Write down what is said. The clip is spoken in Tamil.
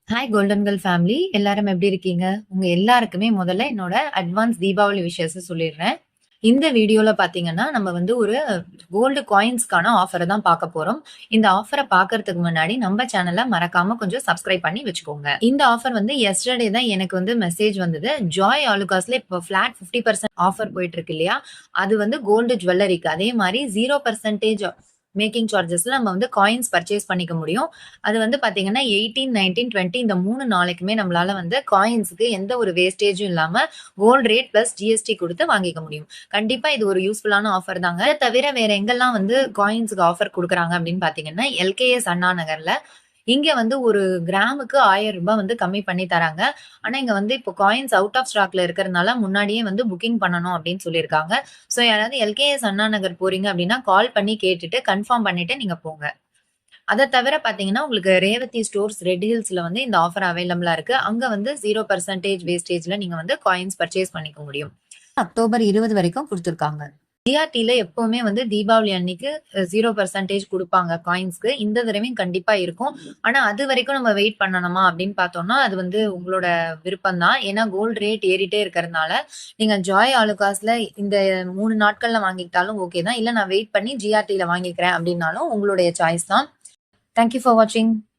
ஹாய் கோல்டன் கேர்ள் ஃபேமிலி எல்லாரும் எப்படி இருக்கீங்க? உங்க எல்லாருக்குமே முதல்ல என்னோட அட்வான்ஸ் தீபாவளி விஷஸ் சொல்லிடுறேன். இந்த வீடியோல பாத்தீங்கன்னா நம்ம வந்து ஒரு கோல்டு காயின்ஸ்க்கான ஆஃபரை தான் பார்க்க போறோம். இந்த ஆஃபரை பார்க்கறதுக்கு முன்னாடி நம்ம சேனலை மறக்காம கொஞ்சம் சப்ஸ்கிரைப் பண்ணி வச்சுக்கோங்க. இந்த ஆஃபர் வந்து எஸ்டர்டே தான் எனக்கு வந்து மெசேஜ் வந்தது. ஜாய் ஆலுகாஸ்ல இப்போ ஃபிளாட் 50% ஆஃபர் போயிட்டு இருக்கு இல்லையா? அது வந்து கோல்டு ஜுவல்லரிக்கு அதே மாதிரி 0% மேக்கிங் சார்ஜஸ்ல நம்ம வந்து காயின்ஸ் பர்ச்சேஸ் பண்ணிக்க முடியும். அது வந்து பாத்தீங்கன்னா 18, 19, 20 இந்த 3 நாளைக்குமே நம்மளால வந்து காயின்ஸ்க்கு எந்த ஒரு வேஸ்டேஜும் இல்லாம கோல்ட் ரேட் பிளஸ் ஜிஎஸ்டி கொடுத்து வாங்கிக்க முடியும். கண்டிப்பா இது ஒரு யூஸ்ஃபுல்லான ஆஃபர் தாங்க. இதை தவிர வேற எங்கெல்லாம் வந்து காயின்ஸ்க்கு ஆஃபர் கொடுக்குறாங்க அப்படின்னு பாத்தீங்கன்னா எல்கேஎஸ் அண்ணா நகர்ல இங்க வந்து ஒரு கிராமுக்கு 1000 ரூபாய் வந்து கம்மி பண்ணி தராங்க. ஆனா இங்க வந்து இப்போ காயின்ஸ் அவுட் ஆஃப் ஸ்டாக்ல இருக்கிறதுனால முன்னாடியே வந்து புக்கிங் பண்ணணும் அப்படின்னு சொல்லியிருக்காங்க. ஸோ யாராவது எல்கேஎஸ் அண்ணா நகர் போறீங்க அப்படின்னா கால் பண்ணி கேட்டுட்டு கன்ஃபார்ம் பண்ணிட்டு நீங்க போங்க. அத தவிர பார்த்தீங்கன்னா, உங்களுக்கு ரேவதி ஸ்டோர்ஸ் ரெட் ஹில்ஸ்ல வந்து இந்த ஆஃபர் அவைலபிளா இருக்கு. அங்க வந்து 0% வேஸ்டேஜ்ல நீங்க வந்து காயின்ஸ் பர்ச்சேஸ் பண்ணிக்க முடியும். அக்டோபர் 20 வரைக்கும் குடுத்துருக்காங்க. ஜிஆர்டில எப்பவுமே வந்து தீபாவளி அன்னைக்கு 0% குடுப்பாங்க காயின்ஸ்க்கு. இந்த தடவையும் கண்டிப்பா இருக்கும். ஆனா அது வரைக்கும் நம்ம வெயிட் பண்ணணுமா அப்படின்னு பார்த்தோம்னா, அது வந்து உங்களோட விருப்பம் தான். ஏன்னா கோல்ட் ரேட் ஏறிட்டே இருக்கிறதுனால, நீங்க ஜாய் ஆலுகாஸ்ல இந்த 3 நாட்கள்ல வாங்கிக்கிட்டாலும் ஓகே தான். இல்ல நான் வெயிட் பண்ணி ஜிஆர்டில வாங்கிக்கிறேன் அப்படின்னாலும் உங்களுடைய சாய்ஸ் தான். Thank you for watching.